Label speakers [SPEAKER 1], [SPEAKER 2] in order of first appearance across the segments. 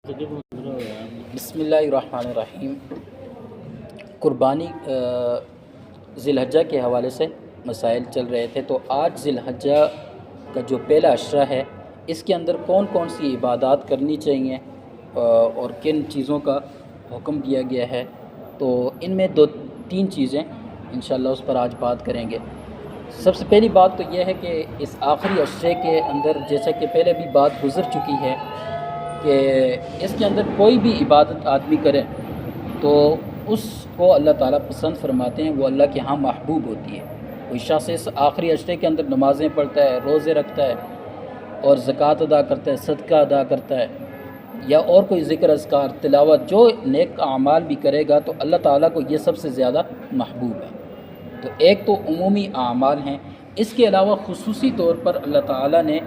[SPEAKER 1] بسم اللہ الرحمن الرحیم۔ قربانی ذی الحجہ کے حوالے سے مسائل چل رہے تھے، تو آج ذی الحجہ کا جو پہلا عشرہ ہے اس کے اندر کون کون سی عبادات کرنی چاہیے اور کن چیزوں کا حکم دیا گیا ہے، تو ان میں دو تین چیزیں انشاءاللہ اس پر آج بات کریں گے۔ سب سے پہلی بات تو یہ ہے کہ اس آخری عشرے کے اندر، جیسا کہ پہلے بھی بات گزر چکی ہے، کہ اس کے اندر کوئی بھی عبادت آدمی کرے تو اس کو اللہ تعالیٰ پسند فرماتے ہیں، وہ اللہ کے ہاں محبوب ہوتی ہے۔ کوئی شخص اس آخری عشرے کے اندر نمازیں پڑھتا ہے، روزے رکھتا ہے اور زکوٰۃ ادا کرتا ہے، صدقہ ادا کرتا ہے، یا اور کوئی ذکر اذکار تلاوت، جو نیک اعمال بھی کرے گا تو اللہ تعالیٰ کو یہ سب سے زیادہ محبوب ہے۔ تو ایک تو عمومی اعمال ہیں، اس کے علاوہ خصوصی طور پر اللہ تعالیٰ نے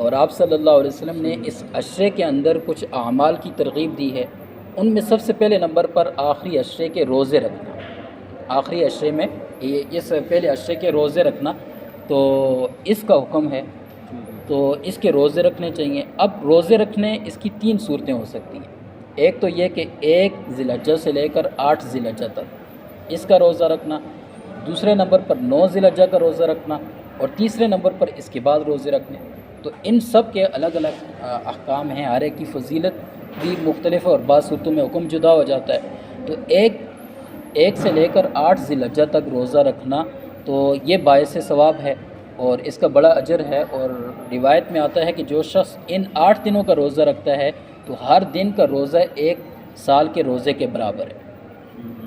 [SPEAKER 1] اور آپ صلی اللہ علیہ وسلم نے اس عشرے کے اندر کچھ اعمال کی ترغیب دی ہے۔ ان میں سب سے پہلے نمبر پر آخری عشرے کے روزے رکھنا۔ آخری عشرے میں اس پہلے عشرے کے روزے رکھنا، تو اس کا حکم ہے، تو اس کے روزے رکھنے چاہیے۔ اب روزے رکھنے اس کی تین صورتیں ہو سکتی ہیں۔ ایک تو یہ کہ 1 ذی الحجہ سے لے کر 8 ذی الحجہ تک اس کا روزہ رکھنا، دوسرے نمبر پر 9 ذی الحجہ کا روزہ رکھنا، اور تیسرے نمبر پر اس کے بعد روزے رکھنے۔ تو ان سب کے الگ الگ احکام ہیں، ہر ایک کی فضیلت بھی مختلف ہے اور بعض صورتوں میں حکم جدا ہو جاتا ہے۔ تو ایک سے لے کر 8 ذی الحجہ تک روزہ رکھنا تو یہ باعث ثواب ہے اور اس کا بڑا اجر ہے، اور روایت میں آتا ہے کہ جو شخص ان 8 دنوں کا روزہ رکھتا ہے تو ہر دن کا روزہ 1 سال کے روزے کے برابر ہے۔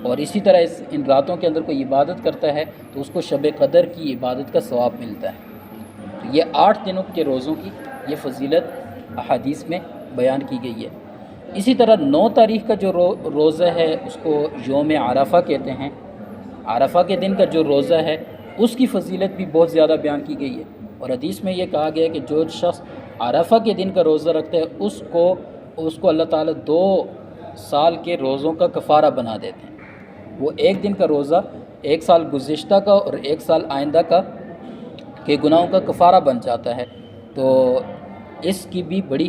[SPEAKER 1] اور اسی طرح ان راتوں کے اندر کوئی عبادت کرتا ہے تو اس کو شب قدر کی عبادت کا ثواب ملتا ہے۔ تو یہ 8 دنوں کے روزوں کی یہ فضیلت احادیث میں بیان کی گئی ہے۔ اسی طرح 9 تاریخ کا جو روزہ ہے اس کو یوم عرفہ کہتے ہیں۔ عرفہ کے دن کا جو روزہ ہے اس کی فضیلت بھی بہت زیادہ بیان کی گئی ہے، اور حدیث میں یہ کہا گیا ہے کہ جو شخص عرفہ کے دن کا روزہ رکھتا ہے اس کو اللہ تعالیٰ 2 سال کے روزوں کا کفارہ بنا دیتے ہیں۔ وہ ایک دن کا روزہ 1 سال گزشتہ کا اور 1 سال آئندہ کا کے گناہوں کا کفارہ بن جاتا ہے۔ تو اس کی بھی بڑی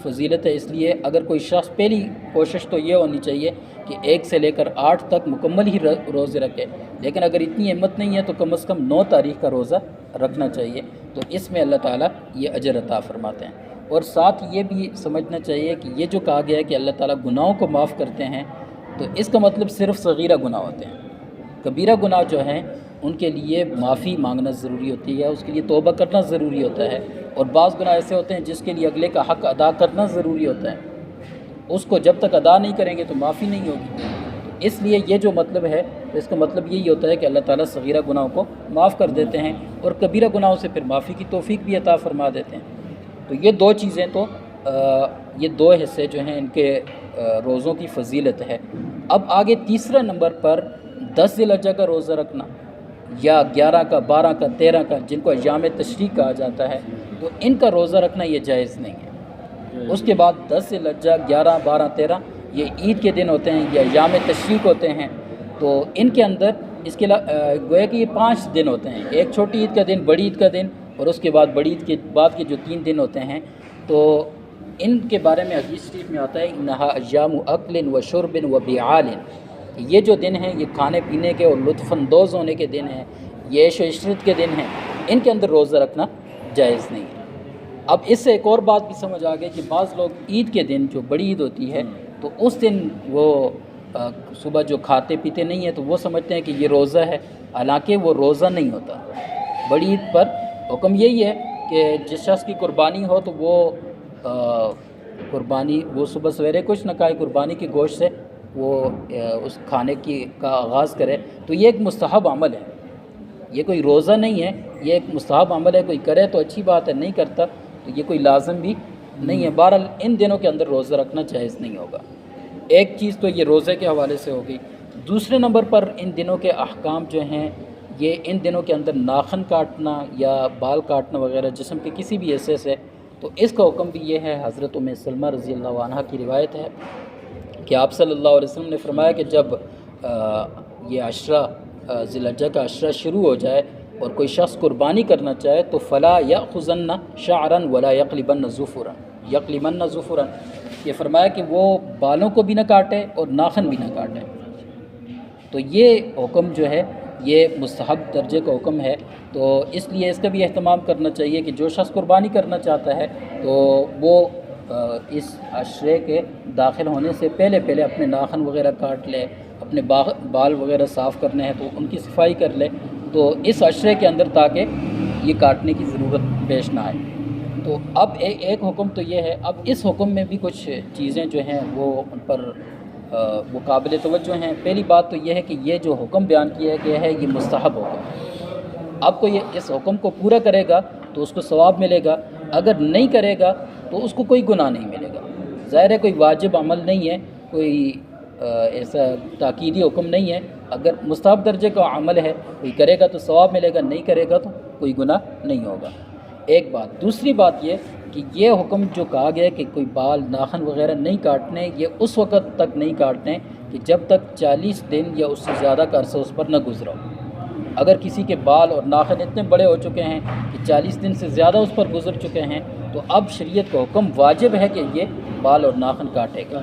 [SPEAKER 1] فضیلت ہے، اس لیے اگر کوئی شخص، پہلی کوشش تو یہ ہونی چاہیے کہ 1 سے لے کر 8 تک مکمل ہی روزے رکھے، لیکن اگر اتنی ہمت نہیں ہے تو کم از کم 9 تاریخ کا روزہ رکھنا چاہیے، تو اس میں اللہ تعالیٰ یہ اجر عطا فرماتے ہیں۔ اور ساتھ یہ بھی سمجھنا چاہیے کہ یہ جو کہا گیا ہے کہ اللہ تعالیٰ گناہوں کو معاف کرتے ہیں، تو اس کا مطلب صرف صغیرہ گناہ ہوتے ہیں۔ کبیرہ گناہ جو ہیں ان کے لیے معافی مانگنا ضروری ہوتی ہے، اس کے لیے توبہ کرنا ضروری ہوتا ہے، اور بعض گناہ ایسے ہوتے ہیں جس کے لیے اگلے کا حق ادا کرنا ضروری ہوتا ہے، اس کو جب تک ادا نہیں کریں گے تو معافی نہیں ہوگی۔ اس لیے یہ جو مطلب ہے تو اس کا مطلب یہی ہوتا ہے کہ اللہ تعالیٰ صغیرہ گناہوں کو معاف کر دیتے ہیں اور کبیرہ گناہوں سے پھر معافی کی توفیق بھی عطا فرما دیتے ہیں۔ تو یہ 2 چیزیں، تو یہ 2 حصے جو ہیں ان کے روزوں کی فضیلت ہے۔ اب آگے تیسرا نمبر پر 10 ذی الحجہ کا روزہ رکھنا، یا 11 کا، 12 کا، 13 کا، جن کو ایام تشریق کہا جاتا ہے، تو ان کا روزہ رکھنا یہ جائز نہیں ہے۔ اس کے بعد 10 ذی الحجہ، 11، 12، 13 یہ عید کے دن ہوتے ہیں یا ایام تشریق ہوتے ہیں، تو ان کے اندر اس کے گویا کہ یہ 5 دن ہوتے ہیں، ایک چھوٹی عید کا دن، بڑی عید کا دن، اور اس کے بعد بڑی عید کے بعد کے جو 3 دن ہوتے ہیں، تو ان کے بارے میں حدیث شریف میں آتا ہے انہا ایام اکل و شرب و بیعال، یہ جو دن ہیں یہ کھانے پینے کے اور لطف اندوز ہونے کے دن ہیں، یہ عیش و عشرت کے دن ہیں، ان کے اندر روزہ رکھنا جائز نہیں ہے۔ اب اس سے ایک اور بات بھی سمجھ آ گئی کہ بعض لوگ عید کے دن، جو بڑی عید ہوتی ہے، تو اس دن وہ صبح جو کھاتے پیتے نہیں ہیں تو وہ سمجھتے ہیں کہ یہ روزہ ہے، حالانکہ وہ روزہ نہیں ہوتا۔ بڑی عید پر حکم یہی ہے کہ جس شخص کی قربانی ہو تو وہ صبح سویرے کچھ نہ کھائے، قربانی کے گوشت سے وہ اس کھانے کا آغاز کرے، تو یہ ایک مستحب عمل ہے، یہ کوئی روزہ نہیں ہے، یہ ایک مستحب عمل ہے۔ کوئی کرے تو اچھی بات ہے، نہیں کرتا تو یہ کوئی لازم بھی نہیں ہے۔ بہرحال ان دنوں کے اندر روزہ رکھنا جائز نہیں ہوگا۔ ایک چیز تو یہ روزے کے حوالے سے ہوگی۔ دوسرے نمبر پر ان دنوں کے احکام جو ہیں، یہ ان دنوں کے اندر ناخن کاٹنا یا بال کاٹنا وغیرہ جسم کے کسی بھی حصے سے، تو اس کا حکم بھی یہ ہے۔ حضرت ام سلمہ رضی اللہ عنہ کی روایت ہے کہ آپ صلی اللہ علیہ وسلم نے فرمایا کہ جب یہ عشرہ ذی الحجہ کا عشرہ شروع ہو جائے اور کوئی شخص قربانی کرنا چاہے تو فلا یأخذن شعرا ولا یقلبن ظفرا، یہ فرمایا کہ وہ بالوں کو بھی نہ کاٹے اور ناخن بھی نہ کاٹے۔ تو یہ حکم جو ہے یہ مستحب درجے کا حکم ہے، تو اس لیے اس کا بھی اہتمام کرنا چاہیے کہ جو شخص قربانی کرنا چاہتا ہے تو وہ اس عشرے کے داخل ہونے سے پہلے اپنے ناخن وغیرہ کاٹ لے، اپنے بال وغیرہ صاف کرنے ہیں تو ان کی صفائی کر لے، تو اس عشرے کے اندر تاکہ یہ کاٹنے کی ضرورت پیش نہ آئے۔ تو اب ایک حکم تو یہ ہے، اب اس حکم میں بھی کچھ چیزیں جو ہیں وہ ان پر وہ قابل توجہ ہیں۔ پہلی بات تو یہ ہے کہ یہ جو حکم بیان کیا گیا ہے یہ مستحب حکم ہے۔ اب کوئی اس حکم کو پورا کرے گا تو اس کو ثواب ملے گا، اگر نہیں کرے گا تو اس کو کوئی گناہ نہیں ملے گا۔ ظاہر ہے کوئی واجب عمل نہیں ہے، کوئی ایسا تاکیدی حکم نہیں ہے، اگر مستحب درجے کا عمل ہے کوئی کرے گا تو ثواب ملے گا، نہیں کرے گا تو کوئی گناہ نہیں ہوگا۔ ایک بات۔ دوسری بات یہ کہ یہ حکم جو کہا گیا ہے کہ کوئی بال ناخن وغیرہ نہیں کاٹنے، یہ اس وقت تک نہیں کاٹنے کہ جب تک 40 دن یا اس سے زیادہ کا عرصہ اس پر نہ گزرا ہو۔ اگر کسی کے بال اور ناخن اتنے بڑے ہو چکے ہیں کہ 40 دن سے زیادہ اس پر گزر چکے ہیں تو اب شریعت کا حکم واجب ہے کہ یہ بال اور ناخن کاٹے گا۔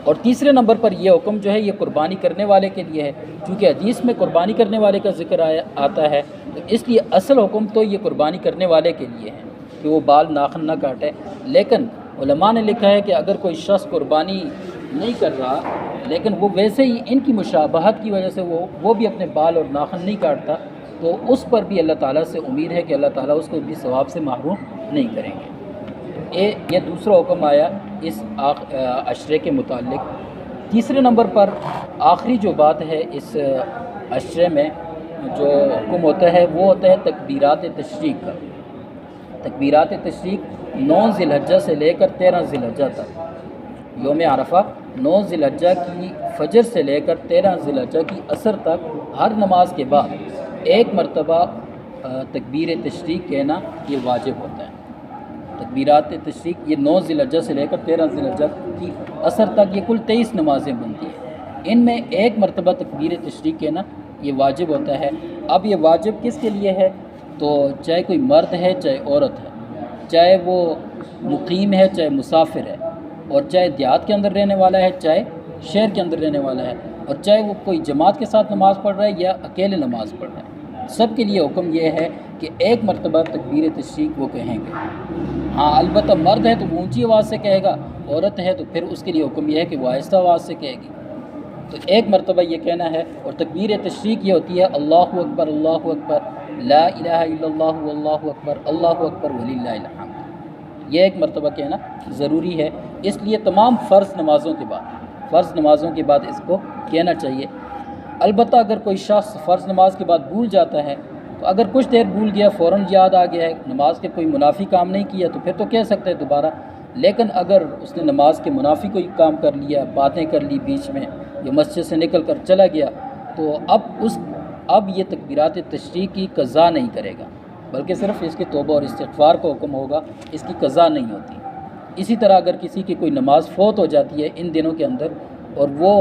[SPEAKER 1] اور تیسرے نمبر پر یہ حکم جو ہے یہ قربانی کرنے والے کے لیے ہے، چونکہ حدیث میں قربانی کرنے والے کا ذکر آتا ہے، تو اس لیے اصل حکم تو یہ قربانی کرنے والے کے لیے ہے کہ وہ بال ناخن نہ کاٹے۔ لیکن علماء نے لکھا ہے کہ اگر کوئی شخص قربانی نہیں کر رہا لیکن وہ ویسے ہی ان کی مشابہت کی وجہ سے وہ بھی اپنے بال اور ناخن نہیں کاٹتا، تو اس پر بھی اللہ تعالیٰ سے امید ہے کہ اللہ تعالیٰ اس کو بھی ثواب سے محروم نہیں کریں گے۔ یہ دوسرا حکم آیا اس عشرے کے متعلق۔ تیسرے نمبر پر آخری جو بات ہے اس عشرے میں جو حکم ہوتا ہے وہ ہوتا ہے تکبیرات تشریق کا۔ تکبیرات تشریق 9 ذی الحجہ سے لے کر 13 ذی الحجہ تک، یوم عرفہ 9 ذی الحجہ کی فجر سے لے کر 13 ذی الحجہ کی عصر تک ہر نماز کے بعد ایک مرتبہ تکبیر تشریق کہنا یہ واجب ہوتا ہے۔ تکبیرات تشریق یہ 9 ذی الحجہ سے لے کر 13 ذی الحجہ کی عصر تک یہ کل 23 نمازیں بنتی ہیں، ان میں ایک مرتبہ تکبیر تشریق کہنا یہ واجب ہوتا ہے۔ اب یہ واجب کس کے لیے ہے؟ تو چاہے کوئی مرد ہے چاہے عورت ہے، چاہے وہ مقیم ہے چاہے مسافر ہے، اور چاہے دیہات کے اندر رہنے والا ہے چاہے شہر کے اندر رہنے والا ہے، اور چاہے وہ کوئی جماعت کے ساتھ نماز پڑھ رہا ہے یا اکیلے نماز پڑھ رہا ہے، سب کے لیے حکم یہ ہے کہ ایک مرتبہ تکبیر تشریق وہ کہیں گے۔ ہاں البتہ مرد ہے تو وہ اونچی آواز سے کہے گا، عورت ہے تو پھر اس کے لیے حکم یہ ہے کہ وہ آہستہ آواز سے کہے گی۔ تو ایک مرتبہ یہ کہنا ہے، اور تکبیر تشریق یہ ہوتی ہے اللہ اکبر لا الہ الا اللہ واللہ اکبر وللہ الحمد، یہ ایک مرتبہ کہنا ضروری ہے۔ اس لیے تمام فرض نمازوں کے بعد اس کو کہنا چاہیے۔ البتہ اگر کوئی شخص فرض نماز کے بعد بھول جاتا ہے تو اگر کچھ دیر بھول گیا فوراً یاد آ گیا ہے، نماز کے کوئی منافی کام نہیں کیا تو پھر تو کہہ سکتے ہیں دوبارہ، لیکن اگر اس نے نماز کے منافی کوئی کام کر لیا، باتیں کر لی بیچ میں یا مسجد سے نکل کر چلا گیا، تو اب یہ تکبیرات تشریق کی قضا نہیں کرے گا، بلکہ صرف اس کے توبہ اور استغفار کا حکم ہوگا، اس کی قضا نہیں ہوتی۔ اسی طرح اگر کسی کی کوئی نماز فوت ہو جاتی ہے ان دنوں کے اندر اور وہ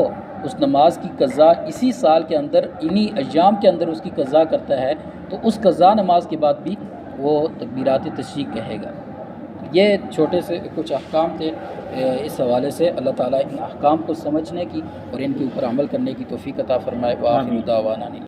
[SPEAKER 1] اس نماز کی قضا اسی سال کے اندر انہی ایام کے اندر اس کی قضا کرتا ہے، تو اس قضا نماز کے بعد بھی وہ تکبیرات تشریق کہے گا۔ یہ چھوٹے سے کچھ احکام تھے اس حوالے سے۔ اللہ تعالیٰ ان احکام کو سمجھنے کی اور ان کے اوپر عمل کرنے کی توفیق عطا فرمائے۔ وآخر دعوانا